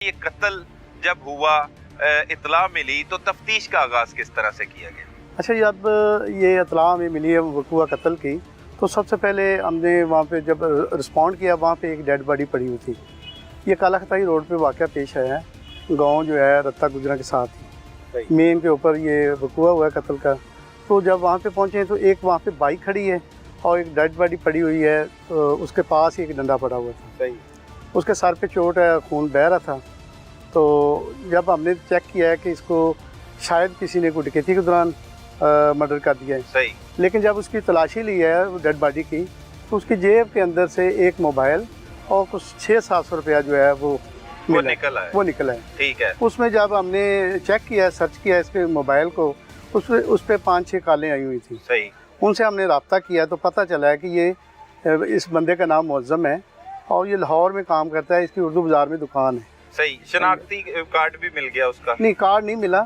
ये कत्ल जब हुआ इतला मिली तो तफ्तीश का आगाज़ किस तरह से किया गया? अच्छा, जब ये इतला हमें मिली है वक़ूआ कत्ल की, तो सबसे पहले हमने वहाँ पे जब रिस्पॉन्ड किया, वहाँ पे एक डेड बॉडी पड़ी हुई थी। ये काला खताई रोड पे वाक़या पेश आया है, गांव जो है रत्ता गुजरा के साथ ही मेन के ऊपर ये वक़ूआ हुआ है कत्ल का। तो जब वहाँ पे पहुँचे तो एक वहाँ पे बाइक खड़ी है और एक डेड बॉडी पड़ी हुई है, तो उसके पास ही एक डंडा पड़ा हुआ था। सही। उसके सर पे चोट है, खून बह रहा था। तो जब हमने चेक किया है कि इसको शायद किसी ने कोई डकैती के दौरान मर्डर कर दिया है। सही। लेकिन जब उसकी तलाशी ली है डेड बॉडी की, तो उसकी जेब के अंदर से एक मोबाइल और कुछ 600-700 रुपया जो है वो निकला है। ठीक है। उसमें जब हमने चेक किया, सर्च किया इसके मोबाइल को, उस पर 5-6 कॉलें आई हुई थी। सही। उनसे हमने रब्ता किया तो पता चला है कि ये इस बंदे का नाम मुअज़्ज़म है और ये लाहौर में काम करता है। इसकी उर्दू बाज़ार में दुकान है। सही। शनाख्ती कार्ड भी मिल गया उसका? नहीं, कार्ड नहीं मिला।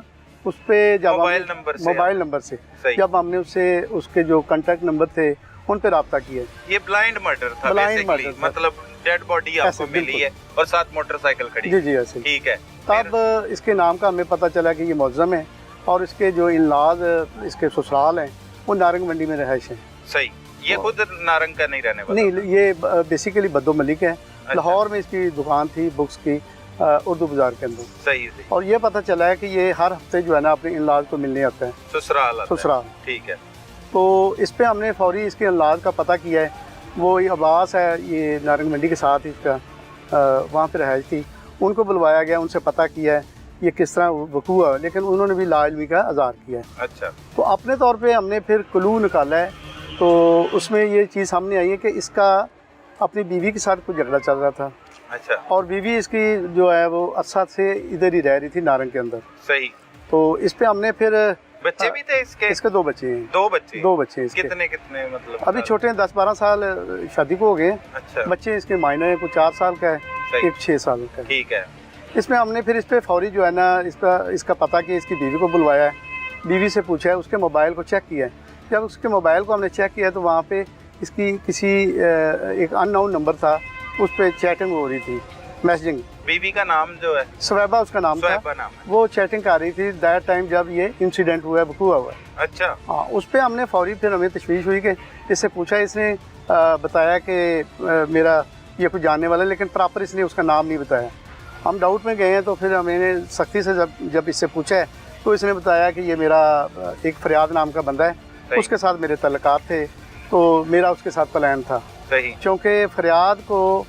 उस पे जब मोबाइल नंबर से जब हमने उससे उसके जो कॉन्टैक्ट नंबर थे उन पे रब्ता किया। ये ब्लाइंड मर्डर था बेसिकली, मतलब डेड बॉडी आपको मिली है और साथ मोटरसाइकिल खड़ी। जी जी, ऐसे। ठीक है। तब इसके नाम का हमें पता चला कि ये मुअज़्ज़म है और इसके जो इनलाज इसके ससुराल हैं वो नारंग मंडी में रहायश है। सही। ये खुद नारंग का नहीं रहने वाला? नहीं, ये बेसिकली बद्दो मलिक है। अच्छा। लाहौर में इसकी दुकान थी बुक्स की, उर्दू बाजार के अंदर। सही। और ये पता चला है कि ये हर हफ्ते जो है ना अपने इनलाज को मिलने आता है, ससुराल। ठीक है। तो इस पे हमने फौरी इसके इलाज का पता किया है। वो ये अब्बास है, ये नारंग मंडी के साथ इसका वहाँ पे रहायश थी। उनको बुलवाया गया, उनसे पता किया है ये किस तरह वक़ूआ हुआ, लेकिन उन्होंने भी लाइलमी का अज़हार किया है। अच्छा। तो अपने तौर पे हमने फिर क्लू निकाला है। तो उसमें ये चीज़ सामने आई है कि इसका अपनी बीवी के साथ कुछ झगड़ा चल रहा था। अच्छा। और बीवी इसकी जो है वो अरसा से इधर ही रह रही थी नारंग के अंदर। सही। तो इस पे हमने फिर बच्चे भी थे इसके 2 बच्चे हैं। 2 बच्चे इसके। कितने मतलब? अभी छोटे हैं, 10-12 साल शादी को हो गए। अच्छा। बच्चे इसके मायने हैं, कुछ 4 साल का है, एक 6 साल का है। ठीक है। इसमें हमने फिर इस पे फौरी जो है ना इसका पता किया, इसकी बीवी को बुलवाया है, बीवी से पूछा है, उसके मोबाइल को चेक किया है। जब उसके मोबाइल को हमने चेक किया तो वहाँ पे इसकी किसी एक अननोन नंबर था, उस पर चैटिंग हो रही थी, मैसेजिंग। बीवी का नाम जो है सुवैबा उसका नाम था। नाम है। वो चैटिंग कर रही थी दैट टाइम जब ये इंसिडेंट हुआ है, वक़ूआ हुआ है। अच्छा। हाँ, उस पर हमने फौरी फिर हमें तशवीश हुई कि इससे पूछा, इसने बताया कि मेरा ये कुछ जानने वाला है, लेकिन प्रॉपर इसने उसका नाम नहीं बताया। हम डाउट में गए हैं तो फिर हमें सख्ती से जब इससे पूछा है तो इसने बताया कि ये मेरा एक फरियाद नाम का बंदा है, उसके साथ मेरे तल्लुकात थे, तो मेरा उसके साथ प्लान था। सही। क्योंकि फरियाद को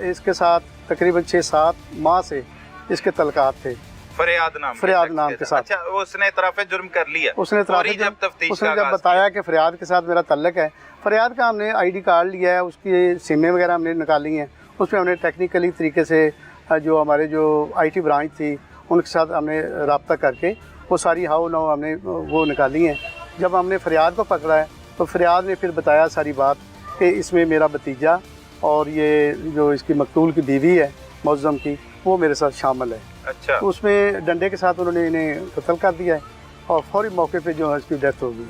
इसके साथ तकरीबन 6-7 माह से इसके तल्लुकात थे फरियाद नाम के साथ। अच्छा, उसने इतराफ़े जुर्म कर लिया? उसने जब बताया कि फरियाद के साथ मेरा तल्लुक है। फरियाद का हमने ID कार्ड लिया है, उसकी सिमें वगैरह हमने निकाली हैं, उसमें हमने टेक्निकली तरीके से जो हमारे जो IT ब्रांच थी उनके साथ हमने रब्ता करके वो सारी हाउ नाउ हमने वो निकाली हैं। जब हमने फरियाद को पकड़ा है तो फरियाद ने फिर बताया सारी बात कि इसमें मेरा भतीजा और ये जो इसकी मकतूल की बीवी है मुअज़्ज़म की, वो मेरे साथ शामिल है। अच्छा। तो उसमें डंडे के साथ उन्होंने इन्हें कत्ल कर दिया है और फौरी मौके पे जो है इसकी डेथ हो गई।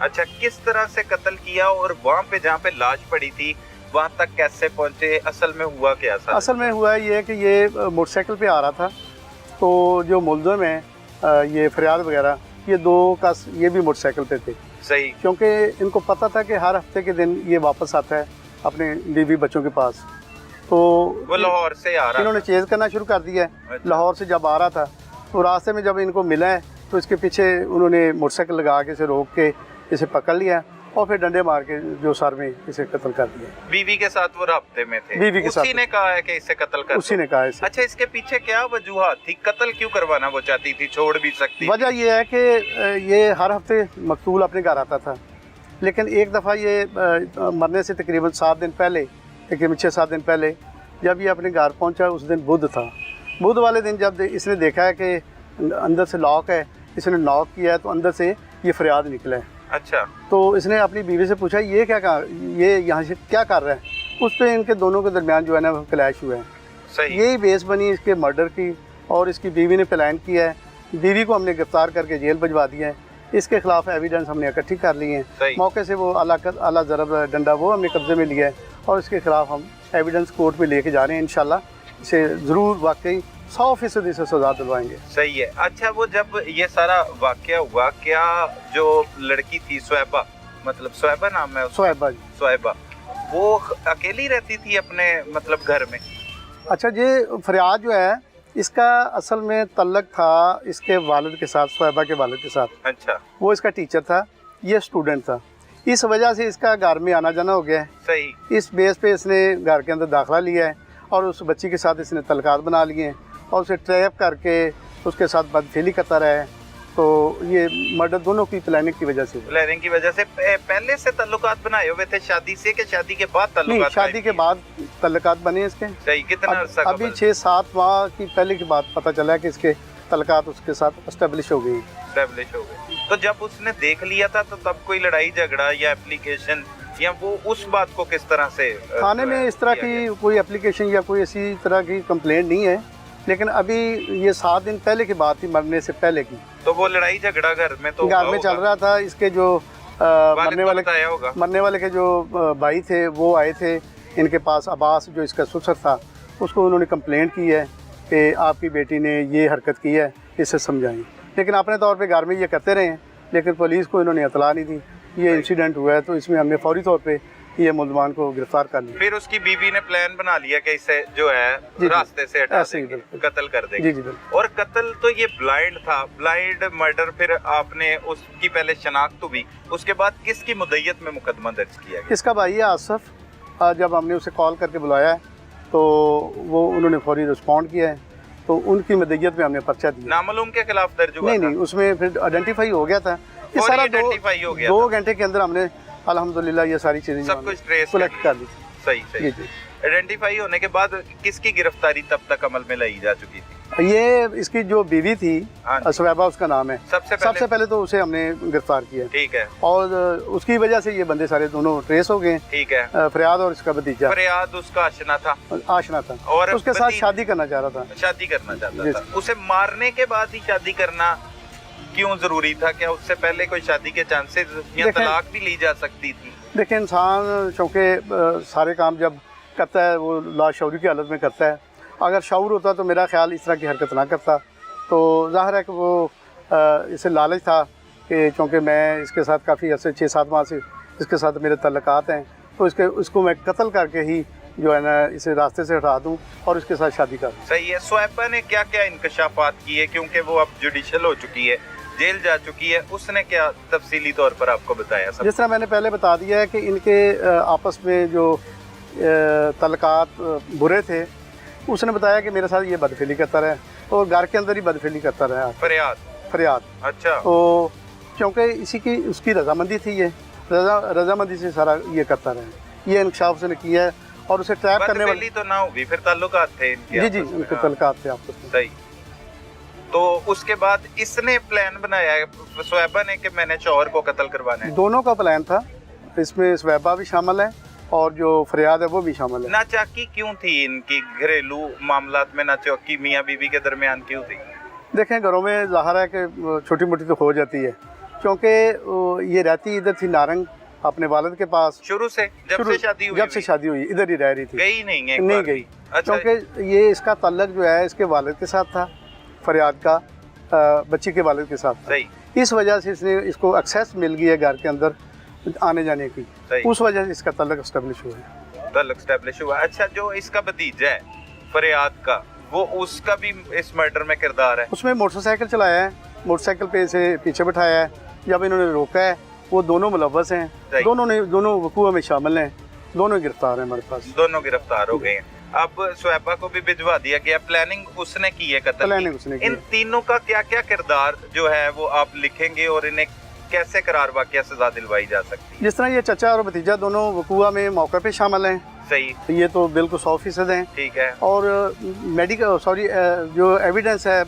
अच्छा, किस तरह से कत्ल किया और वहाँ पे जहाँ पे लाश पड़ी थी वहाँ तक कैसे पहुँचे? असल में हुआ क्या? असल में हुआ ये कि ये मोटरसाइकिल पे आ रहा था, तो जो मुलज़िम है ये फरियाद वगैरह, ये 2 का ये भी मोटरसाइकिल पे थे। सही। क्योंकि इनको पता था कि हर हफ्ते के दिन ये वापस आता है अपने बीवी बच्चों के पास। तो वो लाहौर से आ रहा, इन्होंने चेज़ करना शुरू कर दिया है। अच्छा। लाहौर से जब आ रहा था तो रास्ते में जब इनको मिला है तो इसके पीछे उन्होंने मोटरसाइकिल लगा के इसे रोक के इसे पकड़ लिया और फिर डंडे मार के जो सर में इसे कत्ल कर दिया। बीवी के साथ वो राब्ते में थे? बीवी के साथ। उसी ने कहा है कि इसे कत्ल कर? उसी ने कहा है इसे। अच्छा, इसके पीछे क्या वजूहात थी? कत्ल क्यों करवाना वो चाहती थी? छोड़ भी सकती? वजह ये है कि ये हर हफ्ते मकतूल अपने घर आता था, लेकिन एक दफ़ा ये मरने से तकरीबन 7 दिन पहले, तकरीबन 6-7 दिन पहले जब ये अपने घर पहुंचा, उस दिन बुध था। बुध वाले दिन जब इसने देखा है कि अंदर से लॉक है, इसने नॉक किया है तो अंदर से ये फरियाद निकला है। अच्छा। तो इसने अपनी बीवी से पूछा ये यहाँ से क्या कर रहा है? उस पर इनके दोनों के दरमियान जो है ना क्लैश हुआ है। सही। यही बेस बनी इसके मर्डर की और इसकी बीवी ने प्लान किया है। बीवी को हमने गिरफ्तार करके जेल भिजवा दिया है। इसके खिलाफ एविडेंस हमने इकट्ठी कर ली हैं। मौके से वो आला ज़रब डंडा वो हमने कब्जे में लिया है और इसके खिलाफ हम एविडेंस कोर्ट में लेके जा रहे हैं। इंशाल्लाह इसे ज़रूर वाकई 100% इसे सजा दिलवाएंगे। सही है। अच्छा, वो जब ये सारा वाकया हुआ, क्या जो लड़की थी स्वैबा, मतलब स्वैबा नाम है उसका? सोएबा जी। स्वैबा, वो अकेली रहती थी अपने मतलब घर में? अच्छा, ये फरियाद जो है इसका असल में तल्लक था इसके वालिद के साथ, सोएबा के वालिद के साथ। अच्छा। वो इसका टीचर था, ये स्टूडेंट था। इस वजह से इसका घर में आना जाना हो गया है। सही। इस बेस पे इसने घर के अंदर दाखिला लिया है और उस बच्ची के साथ इसने तलकात बना लिए हैं और उसे ट्रैप करके उसके साथ बदफेली करता रहा है। तो ये मर्डर दोनों की प्लानिंग की वजह से। प्लानिंग की वजह से पहले से ताल्लुकात बनाए हुए थे शादी से, कि शादी के बाद ताल्लुकात? नहीं, शादी के बाद तल्लकात बने इसके। सही। कितना अरसा? अभी 6-7 माह की पहले की बात पता चला है कि इसके तल्लकात उसके साथ एस्टेब्लिश हो गई। एस्टेब्लिश हो गई। तो जब उसने देख लिया था तो तब कोई लड़ाई झगड़ा या एप्लीकेशन, या वो उस बात को किस तरह से थाने में इस तरह की कोई एप्लीकेशन या कोई ऐसी तरह की कंप्लेंट नहीं है, लेकिन अभी ये 7 दिन पहले की बात थी, मरने से पहले की। तो वो लड़ाई झगड़ा घर में तो घर में चल रहा था। इसके जो मरने वाले के जो भाई थे वो आए थे इनके पास, अब्बास जो इसका ससुर था, उसको उन्होंने कंप्लेंट की है कि आपकी बेटी ने ये हरकत की है, इसे समझाएं। लेकिन अपने तौर पे घर में ये करते रहे, लेकिन पुलिस को इन्होंने इतला नहीं दी। ये इंसिडेंट हुआ है तो इसमें हमने फौरी तौर पे ये मुल्ज़मान को गिरफ्तार कर लिया। फिर उसकी बीवी ने प्लान बना लिया कि इसे जो है रास्ते से हटा देंगे, कत्ल कर देंगे। जी। और कत्ल तो ये ब्लाइंड था, ब्लाइंड मर्डर। फिर आपने उसकी पहले शनाख्त हुई, उसके बाद किसकी मुद्दत में मुकदमा दर्ज किया गया? इसका भाई है आसफ। जब हमने उसे कॉल करके बुलाया है तो वो उन्होंने फौरी रिस्पॉन्ड किया है, तो उनकी मुद्दत में हमने पर्चा दिया। नामालूम के खिलाफ दर्ज हुआ? नहीं, उसमें फिर आइडेंटिफाई हो गया था। ये सारा आइडेंटिफाई हो गया 2 घंटे के अंदर हमने अल्हम्दुलिल्लाह ये सारी चीजें सब कुछ ट्रेस कलेक्ट कर ली। सही। जी। आइडेंटिफाई होने के बाद किसकी गिरफ्तारी तब तक अमल में लाई जा चुकी थी? ये इसकी जो बीवी थी, स्वैबा उसका नाम है, सबसे पहले तो उसे हमने गिरफ्तार किया। ठीक है। और उसकी वजह से ये बंदे सारे दोनों ट्रेस हो गए। ठीक है। फरियाद और इसका भतीजा। फरियाद उसका आशना था और उसके साथ शादी करना चाह रहा था। उसे मारने के बाद ही शादी करना क्यों जरूरी था? क्या उससे पहले कोई शादी के चांसेस या तलाक भी ली जा सकती थी? देखिए, इंसान चूँकि सारे काम जब करता है वो लाशऊरी की हालत में करता है। अगर शऊर होता तो मेरा ख्याल इस तरह की हरकत ना करता। तो ज़ाहिर है कि वो इसे लालच था कि चूँकि मैं इसके साथ काफ़ी अर्से 6-7 माह से इसके साथ मेरे तल्लकात हैं, तो उसको मैं कत्ल करके ही जो है ना इसे रास्ते से हटा दूं और इसके साथ शादी कर दूं। सही है। स्वैबा ने क्या क्या इंकशाफात किए, क्योंकि वो अब जुडिशल हो चुकी है, जेल जा चुकी है, उसने क्या तफसीली तौर पर आपको बताया? जिस तरह मैंने पहले बता दिया है कि इनके आपस में जो तल्लकात बुरे थे, उसने बताया कि मेरे साथ ये बदफेली करता रहा और घर के अंदर ही बदफेली करता रहा। फरियाद। अच्छा। तो क्योंकि इसी की उसकी रजामंदी थी, ये रजामंदी से सारा ये करता रहा। ये इंकशाफ उसने किया है और उसे ट्रैप करने वाली तो ना हुई, फिर ताल्लुकात थे इनके? जी, उनके तल्लकात थे आपस में। सही। तो उसके बाद इसने प्लान बनाया स्वैबा ने कि मैंने शौहर को कत्ल करवाना है? दोनों का प्लान था, इसमें स्वैबा भी शामिल है और जो फरियाद है वो भी शामिल है। नाचाकी क्यों थी इनकी घरेलू मामलात में? नाचाकी मियाँ बीवी के दरमियान क्यों थी? देखें, घरों में ज़ाहिर है कि छोटी मोटी तो हो जाती है, क्योंकि ये रहती इधर थी नारंग अपने वालिद के पास शुरू से। जब से शादी हुई इधर ही रह रही थी। गई नहीं गई। अच्छा। क्योंकि ये इसका तल्लक जो है इसके वालिद के साथ था, फरियाद का बच्ची के वालिद के साथ था। सही। इस वजह से इसने इसको एक्सेस मिल गई है घर के अंदर आने जाने की, उस वजह से इसका तल्लक एस्टेब्लिश हुआ। अच्छा, जो इसका भतीजा है फरियाद का, वो उसका भी इस मर्डर में किरदार है? उसमें मोटरसाइकिल चलाया है, मोटरसाइकिल पे इसे पीछे बिठाया है, जब इन्होंने रोका है वो दोनों मुलव्वस हैं, दोनों वकूआ में शामिल हैं, दोनों गिरफ्तार हैं हमारे पास। दोनों गिरफ्तार हो गए हैं। अब स्वैबा को भी भिजवा दिया गया। प्लानिंग उसने की है कत्ल की। इन तीनों का क्या क्या किरदार जो है वो आप लिखेंगे और इन्हें कैसे करार वाक़या सजा दिलवाई जा सकती है? जिस तरह ये चचा और भतीजा दोनों वकूआ में मौके पे शामिल हैं। सही। ये तो बिल्कुल 100% हैं। ठीक है। और जो एविडेंस है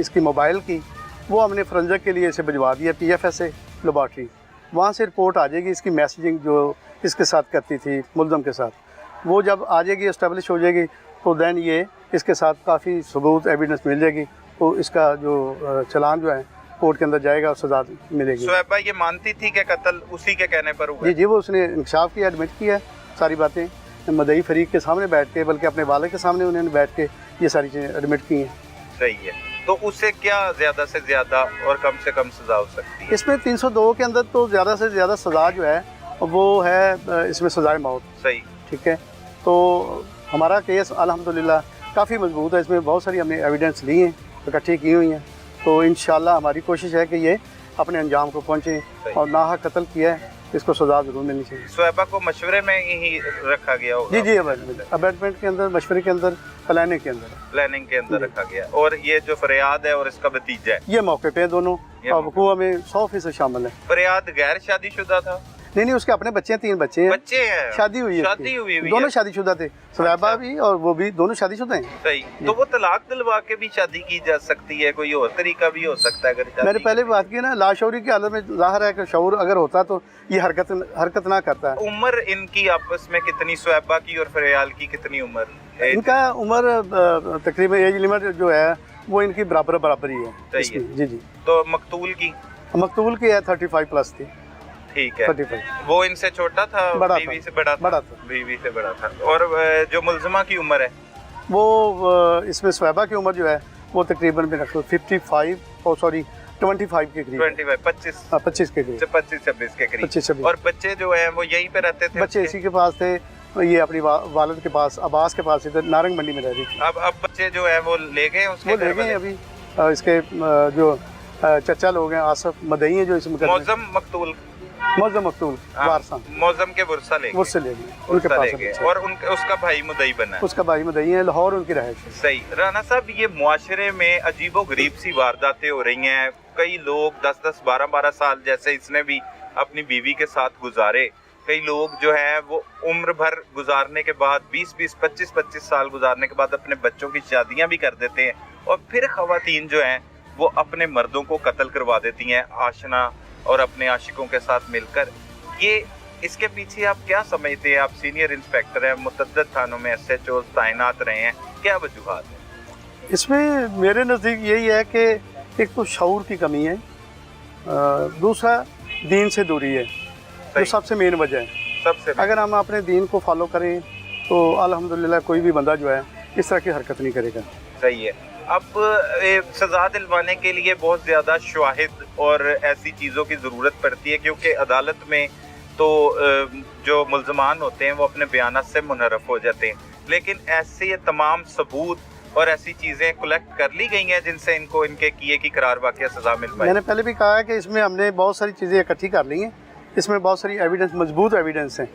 इसकी मोबाइल की, वो हमने फोरेंसिक के लिए इसे भिजवा दिया PFS लेबॉर्ट्री। वहाँ से रिपोर्ट आ जाएगी इसकी मैसेजिंग जो इसके साथ करती थी मुल्ज़म के साथ, वो जब आ जाएगी एस्टेब्लिश हो जाएगी तो दैन ये इसके साथ काफ़ी सबूत एविडेंस मिल जाएगी, तो इसका जो चलान जो है कोर्ट के अंदर जाएगा और सजा मिलेगी। स्वैबा ये मानती थी कि कत्ल उसी के कहने पर हुआ? जी, वो उसने इंकशाफ किया, एडमिट किया सारी बातें मदई फरीक के सामने बैठ के, बल्कि अपने वाले के सामने उन्होंने बैठ के ये सारी चीज़ें एडमिट की हैं। सही है, तो उससे क्या ज़्यादा से ज़्यादा और कम से कम सज़ा हो सकती है? इसमें 302 के अंदर तो ज़्यादा से ज़्यादा सज़ा जो है वो है इसमें सज़ाए मौत। सही, ठीक है, तो हमारा केस अल्हम्दुलिल्लाह काफ़ी मजबूत है, इसमें बहुत सारी हमने एविडेंस ली हैं, इकट्ठी की हुई हैं, तो इंशाल्लाह हमारी कोशिश है कि ये अपने अंजाम को पहुँचे और नाहक कत्ल किया है, इसको सज़ा ज़रूर मिलनी चाहिए। स्वैबा को मशवरे में ही रखा गया होगा? जी, अबेटमेंट के अंदर, मशवरे के अंदर, प्लानिंग के अंदर रखा गया। और ये जो फरियाद है और इसका भतीजा है, ये मौके पे दोनों वकूआ में 100% शामिल है। फरियाद गैर शादीशुदा था? नहीं, उसके अपने बच्चे हैं, 3 बच्चे हैं, शादी हुई है, दोनों शादीशुदा थे, स्वैबा भी और वो भी दोनों शादीशुदा हैं। सही, तो वो तलाक दिलवा के भी शादी की जा सकती है, कोई और तरीका भी हो सकता है? अगर मैंने पहले भी बात की ना, लाशौरी की हालत में ज़ाहिर है कि शऊर अगर होता तो ये हरकत ना करता है। उम्र इनकी आपस में कितनी, स्वैबा की और फरियाल की कितनी उम्र? इनका उम्र तकरीबन एज लिमिट जो है वो इनकी बराबर ही है। सही है। जी। तो मकतूल की है 35+ थी। ठीक है, 35। वो इनसे छोटा था? बीवी से बड़ा था। बीवी से बड़ा था। और जो मुल्ज़िमा की उम्र है वो इसमें स्वैबा की उम्र जो है वो तकरीबन 25 के करीब, 25 के करीब, 25-26 के करीब। 25-26। और बच्चे जो हैं वो यहीं पे रहते थे? बच्चे इसी के पास थे, ये अपनी वालिद के पास, अब्बास के पास, इधर नारंग मंडी में रह रही थी। अब बच्चे जो है वो ले गए उसके? वो ले गए अभी। इसके जो चचा लोग हैं, आसफ मदई है जो इसमें मौज़म मकतूल वारसा, मौज़म के वर्सा ले गए, उनके पास। और उसका भाई मुदई बना है? उसका भाई मुदई है, लाहौर उनकी रहायश है। सही। राना साहब, ये मुआशरे में अजीबो गरीब सी वारदातें हो रही हैं। कई लोग 10-10, 12-12 साल जैसे इसने भी अपनी बीवी के साथ गुजारे, कई लोग जो है वो उम्र भर गुजारने के बाद 20-20, 25-25 साल गुजारने के बाद अपने बच्चों की शादियां भी कर देते हैं, और फिर खवातीन जो हैं वो अपने मर्दों को कत्ल करवा देती हैं आशना और अपने आशिकों के साथ मिलकर। ये इसके पीछे आप क्या समझते हैं? आप सीनियर इंस्पेक्टर हैं, मुतअद्दिद थानों में SHO तैनात रहे हैं, क्या वजूहात है इसमें? मेरे नज़दीक यही है कि एक तो शऊर की कमी है, दूसरा दीन से दूरी है, जो सबसे मेन वजह है। अगर हम अपने दीन को फॉलो करें तो अल्हम्दुलिल्लाह कोई भी बंदा जो है इस तरह की हरकत नहीं करेगा। सही है। अब सज़ा दिलवाने के लिए बहुत ज़्यादा शवाहिद और ऐसी चीज़ों की ज़रूरत पड़ती है, क्योंकि अदालत में तो जो मुल्ज़मान होते हैं वो अपने बयानात से मुनहरफ हो जाते हैं, लेकिन ऐसे ये तमाम सबूत और ऐसी चीज़ें कलेक्ट कर ली गई हैं जिनसे इनको इनके किए की करार वाक़या सज़ा मिल पाए। मैंने पहले भी कहा है कि इसमें हमने बहुत सारी चीज़ें इकट्ठी कर ली हैं, इसमें बहुत सारी एविडेंस, मजबूत एविडेंस हैं।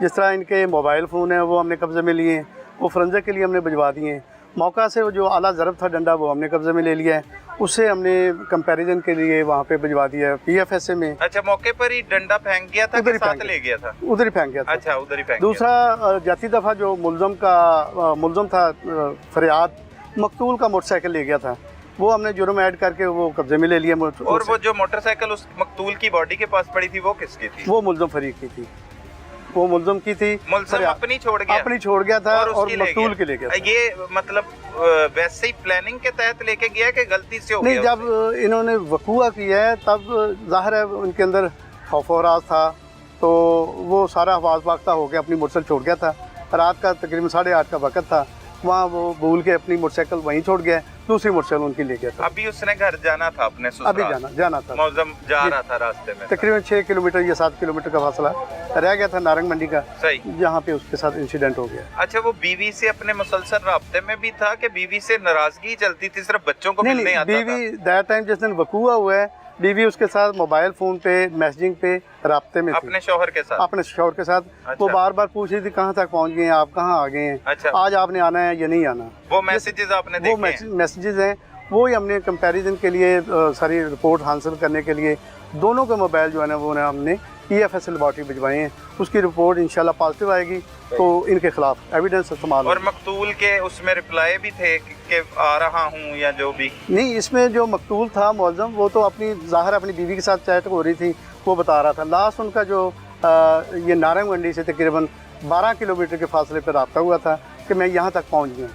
जिस तरह इनके मोबाइल फ़ोन हैं वो हमने कब्ज़े में लिए हैं, वो फोरेंसिक के लिए हमने भिजवा दिए हैं। मौका से वो जो आला ज़रब था डंडा वो हमने कब्ज़े में ले लिया है, उससे हमने कंपैरिजन के लिए वहाँ पे भिजवा दिया है PFSA में। अच्छा, मौके पर ही डंडा फेंक गया था, उधर साथ ले गया था? उधर ही फेंक गया था। अच्छा, उधर ही फेंक। दूसरा, जाती दफ़ा जो मुल्ज़म था फरियाद, मकतूल का मोटरसाइकिल ले गया था, वो हमने जुर्म ऐड करके वो कब्जे में ले लिया। और वो जो मोटरसाइकिल उस मकतूल की बॉडी के पास पड़ी थी वो किसकी थी? वो मुल्ज़म फरीक की थी, वो मुल्ज़म की थी। मुल्ज़म अपनी छोड़ गया था और मकतूल के ले गया। ये मतलब वैसे ही प्लानिंग के तहत लेके गया कि गलती से हो गया? नहीं, जब इन्होंने वकूआ किया है तब जाहिर है उनके अंदर खौफ और राज था, तो वो सारा हवास बाख्ता हो गया, अपनी मोटरसाइकिल छोड़ गया था। रात का तकरीबन 8:30 का वक्त था, वहाँ वो भूल के अपनी मोटरसाइकिल वहीं छोड़ गया, दूसरी मोटरसाइकिल उनकी ले गया था। अभी उसने घर जाना था अपने ससुराल? अभी जाना था। मौज़म जा रहा था, रास्ते में तकरीबन 6 किलोमीटर या 7 किलोमीटर का फासला रह गया था नारंग मंडी का। सही। जहाँ पे उसके साथ इंसिडेंट हो गया। अच्छा, वो बीवी से अपने मुसलसल राब्ते में भी था कि बीवी से नाराजगी चलती थी, सिर्फ बच्चों को मिलने आता था? बीवी दैट टाइम जिस दिन वकूआ हुआ है, बीवी उसके साथ मोबाइल फ़ोन पे, मैसेजिंग पे राब्ते में थी अपने शौहर के साथ। अच्छा। वो बार बार पूछ रही थी कहाँ तक पहुँच गए हैं आप, कहाँ आ गए हैं। अच्छा। आज आपने आना है या नहीं आना। वो मैसेजेस आपने देखे? वो मैसेजेस हैं, वो ही हमने कंपैरिजन के लिए सारी रिपोर्ट हासिल करने के लिए दोनों के मोबाइल जो है ना वो हमने PFS लेबॉर्ट्री भिजवाए हैं। उसकी रिपोर्ट इंशाल्लाह पॉजिटिव आएगी तो इनके खिलाफ एविडेंस इस्तेमाल। और मकतूल के उसमें रिप्लाई भी थे कि आ रहा हूँ या जो भी? नहीं, इसमें जो मकतूल था मुअज़्ज़म, वो तो अपनी बीवी के साथ चैट हो रही थी, वो बता रहा था। लास्ट उनका जो ये नारंग मंडी से तकरीबन 12 किलोमीटर के फासले पर रब्ता हुआ था कि मैं यहाँ तक पहुँच गया।